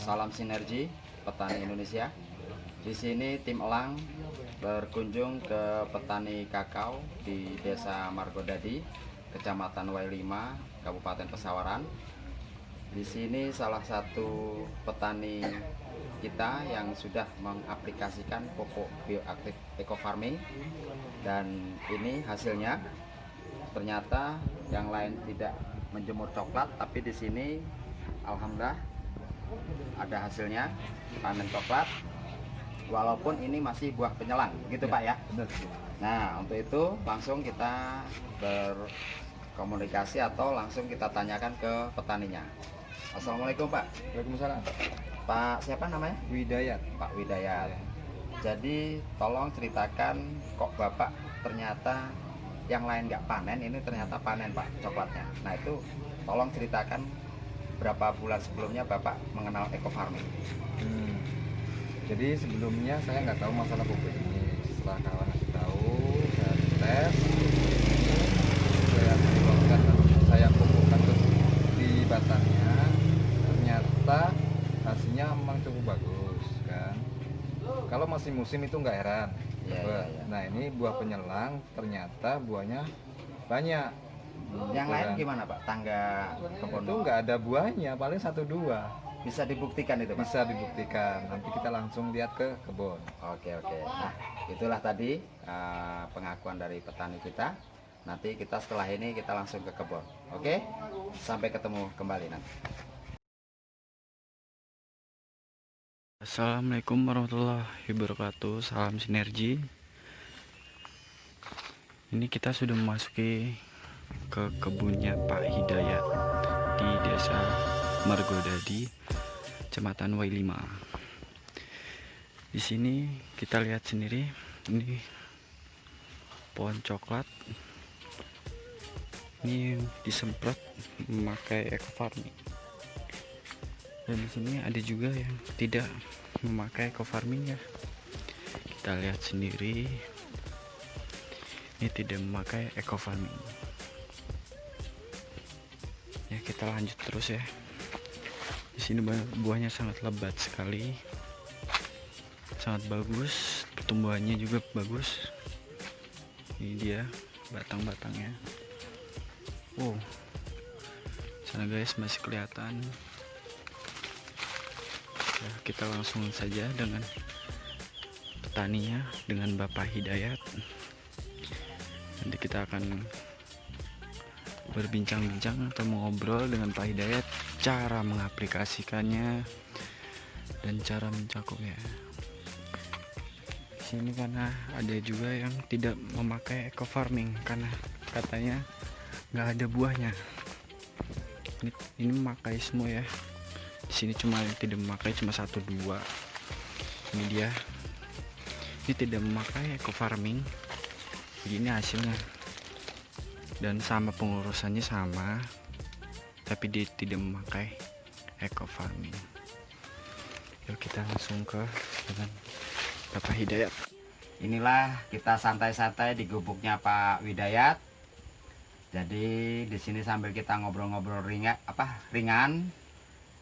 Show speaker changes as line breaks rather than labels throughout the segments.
Salam sinergi petani Indonesia. Di sini tim Elang berkunjung ke petani kakao di Desa Margodadi, Kecamatan Wailima, Kabupaten Pesawaran. Di sini salah satu petani kita yang sudah mengaplikasikan pupuk bioaktif eco farming, dan ini hasilnya. Ternyata yang lain tidak menjemur coklat, tapi di sini alhamdulillah ada hasilnya, panen coklat, walaupun ini masih buah penyelang gitu
ya,
Pak ya.
benar.
Nah, untuk itu langsung kita berkomunikasi atau langsung kita tanyakan ke petaninya. Assalamualaikum Pak.
Waalaikumsalam.
Pak siapa namanya?
Widayat.
Pak Widayat. Jadi tolong ceritakan, kok Bapak ternyata yang lain nggak panen, ini ternyata panen Pak coklatnya. Nah itu tolong ceritakan berapa bulan sebelumnya Bapak mengenal eco farming.
Jadi sebelumnya saya nggak tahu masalah pupuk ini. Setelah kawan ngasih tahu, saya tes, saya pupukkan di batangnya. Ternyata hasilnya memang cukup bagus kan. Kalau masih musim itu nggak heran.
Ya.
Nah ini buah penyelang, ternyata buahnya banyak.
Yang lain gimana Pak? Tangga kebun
Itu nggak ada buahnya, paling 1-2.
bisa dibuktikan itu Pak?
Bisa dibuktikan. Nanti kita langsung lihat ke kebun.
Oke. Nah itulah tadi pengakuan dari petani kita. Nanti kita setelah ini kita langsung ke kebun. Oke, sampai ketemu kembali nanti.
Assalamualaikum warahmatullahi wabarakatuh. Salam sinergi. Ini kita sudah memasuki ke kebunnya Pak Hidayat di Desa Margodadi, Kecamatan Wailima. Di sini kita lihat sendiri, ini pohon coklat. Ini disemprot memakai eco farming. Dan di sini ada juga yang tidak memakai eco farming ya. Kita lihat sendiri, ini tidak memakai eco farming. Ya kita lanjut terus ya. Di sini buahnya sangat lebat sekali, sangat bagus, pertumbuhannya juga bagus. Ini dia batang-batangnya. Wow, sana guys masih kelihatan. Ya, kita langsung saja dengan petaninya, dengan Bapak Hidayat. Nanti kita akan berbincang-bincang atau mengobrol dengan Pak Hidayat cara mengaplikasikannya dan cara mencakupnya. Di sini karena ada juga yang tidak memakai eco farming karena katanya nggak ada buahnya. Ini memakai semua ya. Di sini cuma yang tidak memakai cuma 1-2. Ini dia. Ini tidak memakai eco farming. Begini hasilnya. Dan sama pengurusannya sama, tapi dia tidak memakai eco farming. Yuk kita langsung ke dengan Bapak Hidayat.
Inilah kita santai-santai di gubuknya Pak Widayat. Jadi di sini sambil kita ngobrol-ngobrol ringan.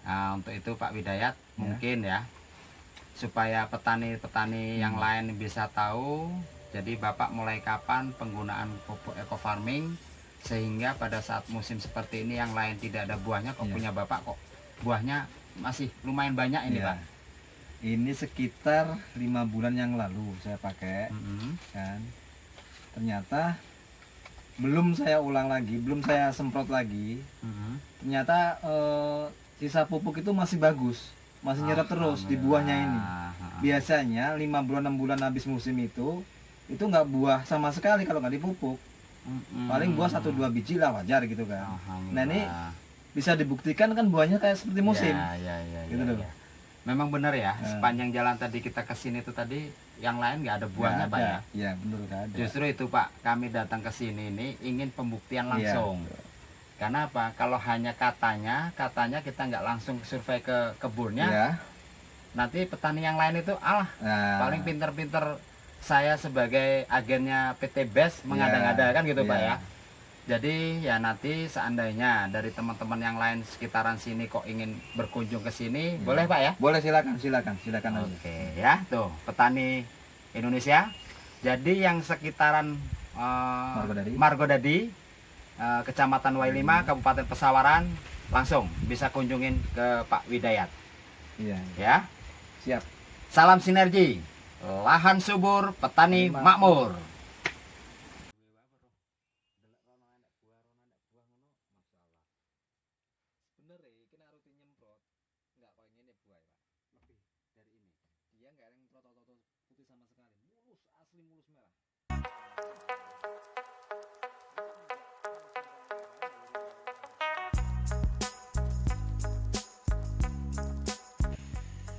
Nah, untuk itu Pak Widayat mungkin ya, supaya petani-petani yang lain bisa tahu. Jadi Bapak mulai kapan penggunaan pupuk eco farming, sehingga pada saat musim seperti ini yang lain tidak ada buahnya, kok punya Bapak kok buahnya masih lumayan banyak ini Pak?
Ini sekitar 5 bulan yang lalu saya pakai kan. Ternyata belum saya ulang lagi, belum saya semprot lagi. Ternyata sisa pupuk itu masih bagus, masih nyerap terus di buahnya ini. Biasanya 5 bulan 6 bulan habis musim itu nggak buah sama sekali kalau nggak dipupuk. Paling buah 1-2 biji lah, wajar gitu kan. Nah ini bisa dibuktikan kan buahnya kayak seperti musim. Gitu loh.
Memang benar ya, sepanjang jalan tadi kita kesini itu tadi yang lain nggak ada buahnya Pak ya?
Iya benar, nggak ada.
Justru itu Pak, kami datang ke sini ini ingin pembuktian langsung. Karena apa? Kalau hanya katanya kita nggak langsung survei ke kebunnya, nanti petani yang lain itu paling pinter-pinter saya sebagai agennya PT BES mengada-ngada kan gitu Pak ya. Jadi ya nanti seandainya dari teman-teman yang lain sekitaran sini kok ingin berkunjung ke sini, boleh Pak ya?
Boleh, silakan aja.
Oke ya, tuh petani Indonesia. Jadi yang sekitaran Margodadi, Kecamatan Wailima, Kabupaten Pesawaran, langsung bisa kunjungin ke Pak Widayat.
Iya.
Ya,
Siap.
salam sinergi, lahan subur, petani makmur.
Bener ya, kena rutin nyemprot. Enggak kok ini buah ya, Pak. Lebih dari ini. Dia enggak ada yang protol putih sama sekali. Mulus, asli mulus merah.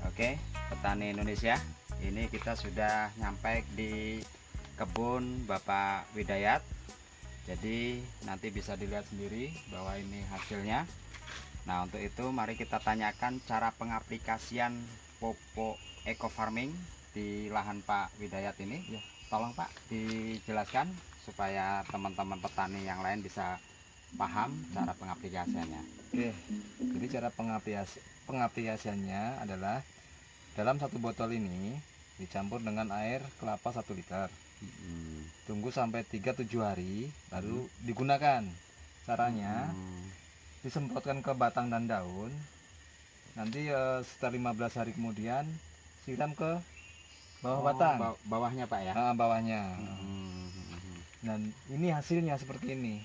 Oke, petani Indonesia, ini kita sudah nyampe di kebun Bapak Widayat. Jadi nanti bisa dilihat sendiri bahwa ini hasilnya. Nah, untuk itu mari kita tanyakan cara pengaplikasian pupuk eco farming di lahan Pak Widayat ini.
Ya.
Tolong Pak dijelaskan supaya teman-teman petani yang lain bisa paham cara pengaplikasiannya.
Oke. Jadi cara pengaplikasiannya adalah dalam satu botol ini dicampur dengan air kelapa 1 liter. Tunggu sampai 3-7 hari lalu digunakan. Caranya disemprotkan ke batang dan daun. Nanti setelah 15 hari kemudian siram ke bawah batang.
Bawahnya Pak ya.
Bawahnya. Dan ini hasilnya seperti ini.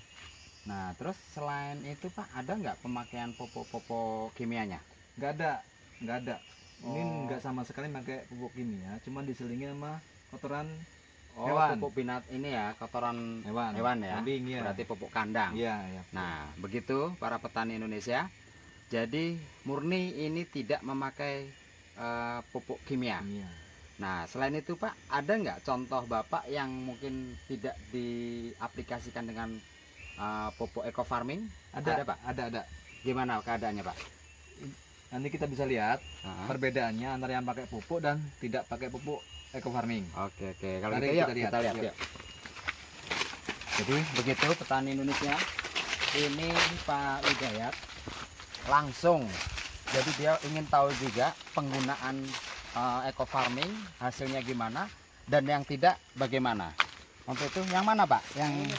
Nah, terus selain itu Pak, ada nggak pemakaian pupuk kimianya?
Nggak ada. Ini
Oh.
nggak sama sekali pakai pupuk kimia, cuma diselingi sama kotoran
Oh,
hewan.
pupuk binat ini ya, kotoran
hewan
ya.
kambing, ya.
Berarti pupuk kandang.
Iya, ya.
Nah, begitu para petani Indonesia. Jadi murni ini tidak memakai pupuk kimia.
Iya.
Nah, selain itu Pak, ada nggak contoh Bapak yang mungkin tidak diaplikasikan dengan pupuk eco farming? Ada, Pak?
Ada.
Gimana keadaannya Pak?
Nanti kita bisa lihat
Nah,
perbedaannya antara yang pakai pupuk dan tidak pakai pupuk eco farming.
oke. Kalau
Mari
gitu yuk
kita lihat.
kita lihat.
Yuk.
Yuk. Jadi begitu petani Indonesia. Ini Pak Widayat langsung. Jadi dia ingin tahu juga penggunaan eco farming hasilnya gimana dan yang tidak bagaimana. Untuk itu yang mana Pak? Yang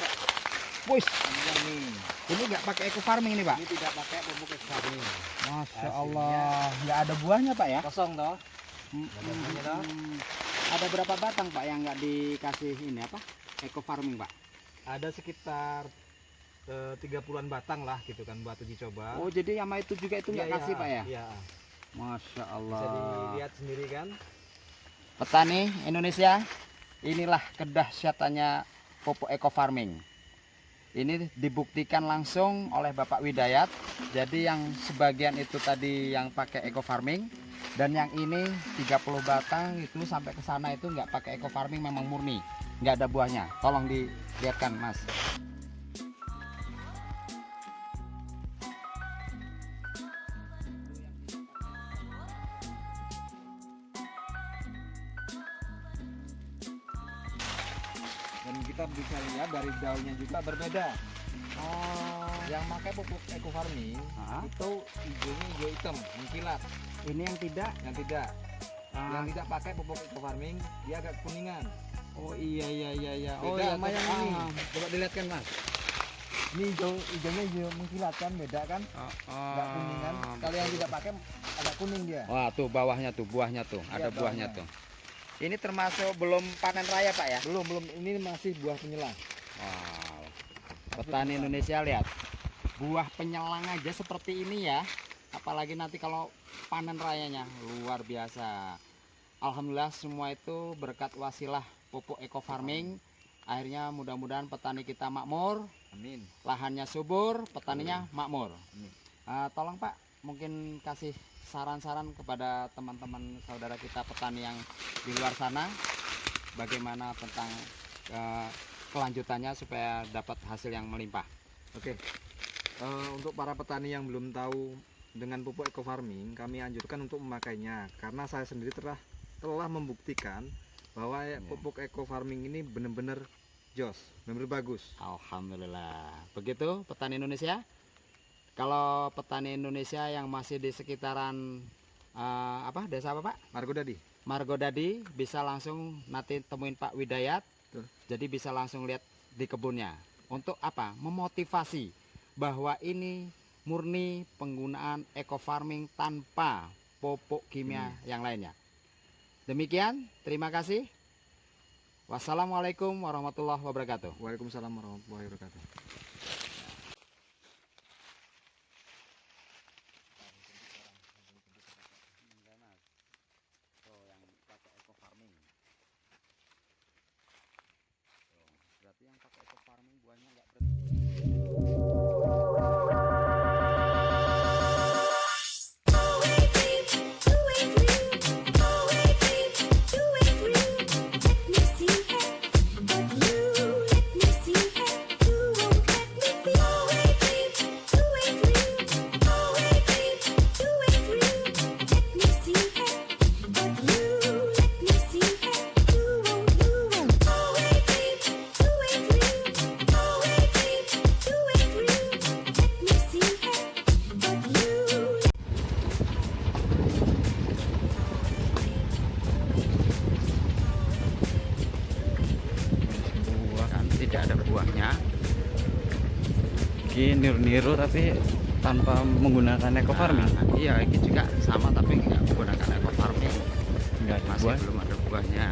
Wih, ini nggak pakai eco farming nih Pak?
Ini tidak pakai pupuk eco farming.
Masya Allah, nggak ada buahnya Pak ya?
Kosong toh.
Ada berapa batang Pak yang nggak dikasih ini apa? Eco farming Pak?
Ada sekitar 30-an batang lah gitu kan buat uji coba.
Oh jadi sama itu juga itu nggak
Iya,
kasih Pak ya?
Iya.
Masya
Bisa
Allah.
dilihat sendiri kan.
Petani Indonesia, inilah kedahsyatannya pupuk eco farming. Ini dibuktikan langsung oleh Bapak Widayat. Jadi yang sebagian itu tadi yang pakai eco farming dan yang ini 30 batang itu sampai ke sana itu nggak pakai eco farming, memang murni, nggak ada buahnya. Tolong dilihatkan Mas.
Dan kita bisa lihat dari daunnya juga berbeda.
Oh,
Yang pakai pupuk eco farming itu hijaunya hijau hitam, mengkilat.
ini yang tidak.
Yang tidak pakai pupuk eco farming dia agak kuningan.
Oh iya. Oh
Beda
sama yang
atau-
ini.
Coba dilihat kan Mas. Ini hijaunya hijau mengkilat kan, beda kan? Enggak kuningan. Kalau yang tidak pakai agak kuning dia.
Wah tuh bawahnya tuh, buahnya tuh, ada
Iya,
buahnya
bawahnya.
tuh. Ini termasuk belum panen raya Pak ya?
Belum, ini masih buah penyelang.
Wow. Petani Indonesia lihat, buah penyelang aja seperti ini ya. Apalagi nanti kalau panen rayanya luar biasa. Alhamdulillah semua itu berkat wasilah pupuk eco farming. Akhirnya mudah-mudahan petani kita makmur,
Amin.
lahannya subur, petaninya makmur.
Amin.
Tolong Pak, mungkin kasih saran-saran kepada teman-teman saudara kita petani yang di luar sana, bagaimana tentang kelanjutannya supaya dapat hasil yang melimpah.
Oke. Untuk para petani yang belum tahu dengan pupuk eco farming, kami anjurkan untuk memakainya karena saya sendiri telah membuktikan bahwa pupuk eco farming ini benar-benar jos, benar bagus.
Alhamdulillah. Begitu petani Indonesia. Kalau petani Indonesia yang masih di sekitaran desa apa Pak?
Margodadi.
Margodadi bisa langsung nanti temuin Pak Widayat.
Betul.
Jadi bisa langsung lihat di kebunnya. Untuk apa? Memotivasi bahwa ini murni penggunaan eco farming tanpa pupuk kimia yang lainnya. Demikian, terima kasih. Wassalamualaikum warahmatullahi wabarakatuh.
Waalaikumsalam warahmatullahi wabarakatuh.
Berarti yang pakai eco farming buahnya nggak berhenti.
Buah kan tidak ada buahnya. Ini niru-niru tapi tanpa menggunakan eco farming.
Iya, ini juga sama tapi nggak menggunakan eco farming.
Enggak ada
Masih
buah.
belum ada buahnya.